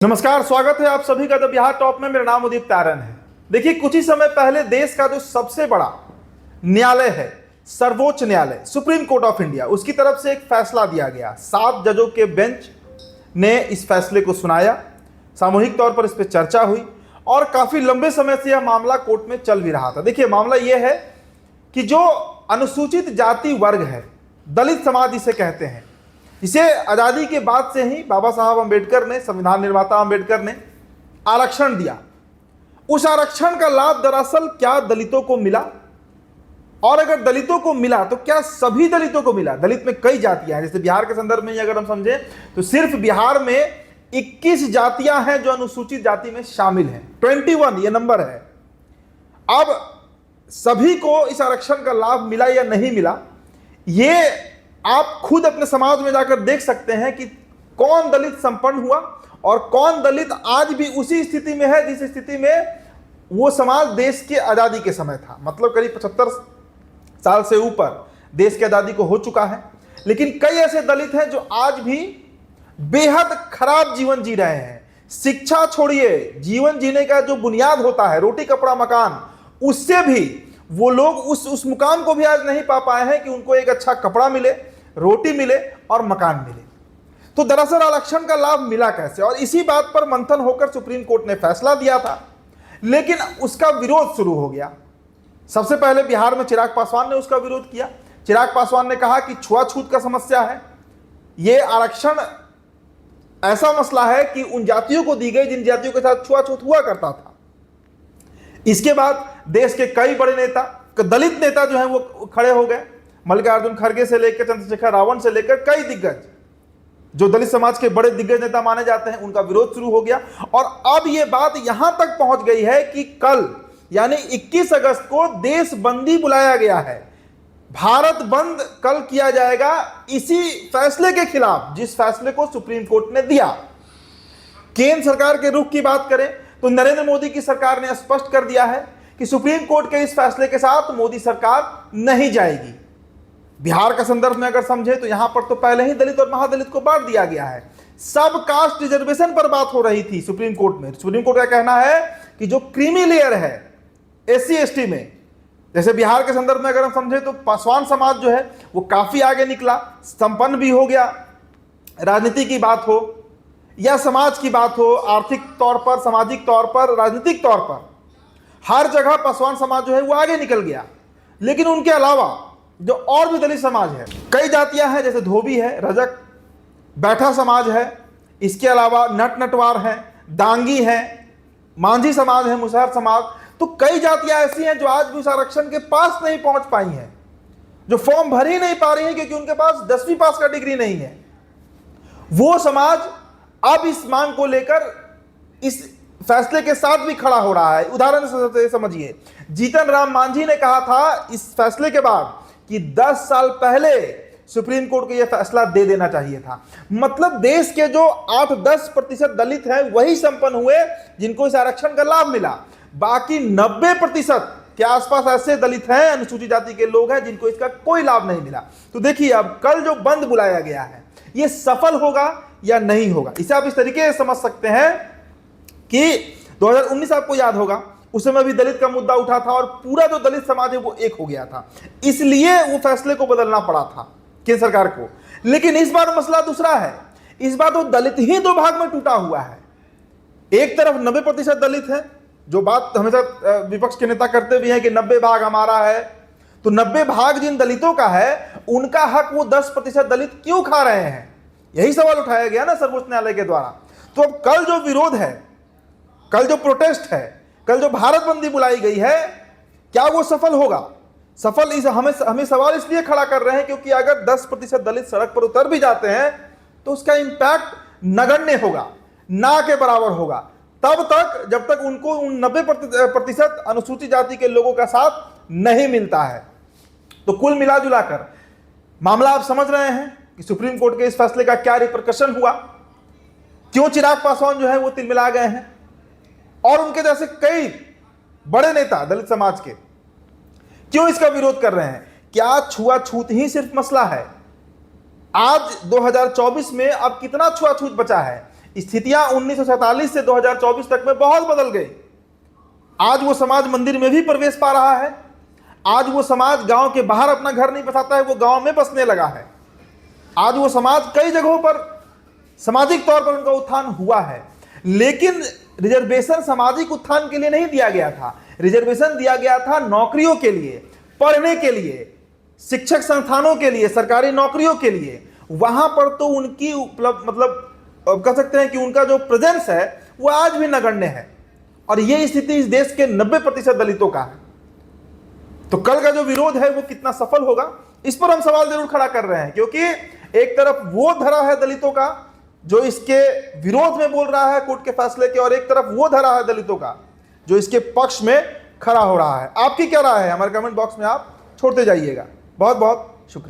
नमस्कार, स्वागत है आप सभी का द बिहार टॉप में। मेरा नाम उदित तारन है। देखिए, कुछ ही समय पहले देश का जो सबसे बड़ा न्यायालय है, सर्वोच्च न्यायालय, सुप्रीम कोर्ट ऑफ इंडिया, उसकी तरफ से एक फैसला दिया गया। 7 जजों के बेंच ने इस फैसले को सुनाया। सामूहिक तौर पर इस पर चर्चा हुई और काफी लंबे समय से यह मामला कोर्ट में चल भी रहा था। देखिए, मामला यह है कि जो अनुसूचित जाति वर्ग है, दलित समाज इसे कहते हैं, इसे आज़ादी के बाद से ही बाबा साहब अम्बेडकर ने, संविधान निर्माता अम्बेडकर ने आरक्षण दिया। उस आरक्षण का लाभ दरअसल क्या दलितों को मिला, और अगर दलितों को मिला तो क्या सभी दलितों को मिला? दलित में कई जातियां हैं। जैसे बिहार के संदर्भ में अगर हम समझें तो सिर्फ बिहार में 21 जातियां हैं जो अनुसूचित जाति में शामिल हैं। 21 ये नंबर है। अब सभी को इस आरक्षण का लाभ मिला या नहीं मिला, ये आप खुद अपने समाज में जाकर देख सकते हैं कि कौन दलित संपन्न हुआ और कौन दलित आज भी उसी स्थिति में है जिस स्थिति में वो समाज देश की आज़ादी के समय था। मतलब करीब 75 साल से ऊपर देश की आज़ादी को हो चुका है, लेकिन कई ऐसे दलित हैं जो आज भी बेहद खराब जीवन जी रहे हैं। शिक्षा छोड़िए, जीवन जीने का जो बुनियाद होता है, रोटी कपड़ा मकान, उससे भी वो लोग उस मुकाम को भी आज नहीं पा पाए हैं कि उनको एक अच्छा कपड़ा मिले, रोटी मिले और मकान मिले। तो दरअसल आरक्षण का लाभ मिला कैसे, और इसी बात पर मंथन होकर सुप्रीम कोर्ट ने फैसला दिया था, लेकिन उसका विरोध शुरू हो गया। सबसे पहले बिहार में चिराग पासवान ने उसका विरोध किया। चिराग पासवान ने कहा कि छुआछूत का समस्या है, ये आरक्षण ऐसा मसला है कि उन जातियों को दी गई जिन जातियों के साथ छुआछूत हुआ करता था। इसके बाद देश के कई बड़े नेता, दलित नेता जो हैं वो खड़े हो गए। मल्लिकार्जुन खड़गे से लेकर चंद्रशेखर रावण से लेकर कई दिग्गज, जो दलित समाज के बड़े दिग्गज नेता माने जाते हैं, उनका विरोध शुरू हो गया। और अब ये बात यहां तक पहुंच गई है कि कल यानी 21 अगस्त को देश बंदी बुलाया गया है। भारत बंद कल किया जाएगा इसी फैसले के खिलाफ, जिस फैसले को सुप्रीम कोर्ट ने दिया। केंद्र सरकार के रुख की बात करें तो नरेंद्र मोदी की सरकार ने स्पष्ट कर दिया है कि सुप्रीम कोर्ट के इस फैसले के साथ मोदी सरकार नहीं जाएगी। बिहार का संदर्भ में अगर समझे तो यहां पर तो पहले ही दलित और महादलित को बांट दिया गया है। सब कास्ट रिजर्वेशन पर बात हो रही थी सुप्रीम कोर्ट में। सुप्रीम कोर्ट का कहना है कि जो क्रीमी लेयर है एससी एसटी में, जैसे बिहार के संदर्भ में अगर हम समझे तो पासवान समाज जो है वो काफी आगे निकला, संपन्न भी हो गया। राजनीति की बात हो या समाज की बात हो, आर्थिक तौर पर, सामाजिक तौर पर, राजनीतिक तौर पर, हर जगह पासवान समाज जो है वो आगे निकल गया। लेकिन उनके अलावा जो और भी दलित समाज है, कई जातियां हैं, जैसे धोबी है, रजक, बैठा समाज है, इसके अलावा नट नटवार है, डांगी है, मांझी समाज है, मुसहर समाज, तो कई जातियां ऐसी हैं जो आज भी उस आरक्षण के पास नहीं पहुंच पाई हैं, जो फॉर्म भर ही नहीं पा रही हैं क्योंकि उनके पास 10वीं पास का डिग्री नहीं है। वो समाज अब इस मांग को लेकर इस फैसले के साथ भी खड़ा हो रहा है। उदाहरण से समझिए, जीतन राम मांझी ने कहा था इस फैसले के बाद कि 10 साल पहले सुप्रीम कोर्ट को यह फैसला दे देना चाहिए था। मतलब देश के जो 8-10% दलित हैं वही संपन्न हुए जिनको इस आरक्षण का लाभ मिला। बाकी 90% के आसपास ऐसे दलित हैं, अनुसूचित जाति के लोग हैं, जिनको इसका कोई लाभ नहीं मिला। तो देखिए, अब कल जो बंद बुलाया गया है यह सफल होगा या नहीं होगा, इसे आप इस तरीके से समझ सकते हैं कि 2019 आपको याद होगा, उस समय भी दलित का मुद्दा उठा था और पूरा जो दलित समाज है वो एक हो गया था, इसलिए वो फैसले को बदलना पड़ा था केंद्र सरकार को। लेकिन इस बार मसला दूसरा है। इस बार तो दलित ही 2 भाग में टूटा हुआ है। एक तरफ 90% दलित है, जो बात हमेशा विपक्ष के नेता करते भी हैं कि 90 भाग हमारा है, तो 90 भाग जिन दलितों का है उनका हक वो 10% दलित क्यों खा रहे हैं, यही सवाल उठाया गया ना सर्वोच्च न्यायालय के द्वारा। तो अब कल जो विरोध है, कल जो प्रोटेस्ट है, कल जो भारत बंदी बुलाई गई है, क्या वो सफल होगा? सफल इस हमें सवाल इसलिए खड़ा कर रहे हैं क्योंकि अगर 10% दलित सड़क पर उतर भी जाते हैं तो उसका इंपैक्ट नगण्य होगा, ना के बराबर होगा, तब तक जब तक उनको उन 90% अनुसूचित जाति के लोगों का साथ नहीं मिलता है। तो कुल मिलाजुला कर मामला आप समझ रहे हैं कि सुप्रीम कोर्ट के इस फैसले का क्या रिपरकशन हुआ, क्यों चिराग पासवान जो है वो तिलमिला गए हैं, और उनके जैसे कई बड़े नेता दलित समाज के क्यों इसका विरोध कर रहे हैं। क्या छुआछूत ही सिर्फ मसला है? आज 2024 में अब कितना छुआछूत बचा है? स्थितियां 1947 से 2024 तक में बहुत बदल गई। आज वो समाज मंदिर में भी प्रवेश पा रहा है। आज वो समाज गांव के बाहर अपना घर नहीं बसाता है, वो गांव में बसने लगा है। आज वो समाज कई जगहों पर सामाजिक तौर पर उनका उत्थान हुआ है। लेकिन रिजर्वेशन सामाजिक उत्थान के लिए नहीं दिया गया था। रिजर्वेशन दिया गया था नौकरियों के लिए, पढ़ने के लिए, शिक्षक संस्थानों के लिए, सरकारी नौकरियों के लिए। वहां पर तो उनकी उपलब्ध मतलब कह सकते हैं कि उनका जो प्रेजेंस है वो आज भी नगण्य है। और ये स्थिति इस देश के 90% दलितों का है। तो कल का जो विरोध है वो कितना सफल होगा, इस पर हम सवाल जरूर खड़ा कर रहे हैं। क्योंकि एक तरफ वो धरा है दलितों का जो इसके विरोध में बोल रहा है कोर्ट के फैसले के, और एक तरफ वो धरा है दलितों का जो इसके पक्ष में खड़ा हो रहा है। आपकी क्या राय है हमारे कमेंट बॉक्स में आप छोड़ते जाइएगा। बहुत बहुत शुक्रिया।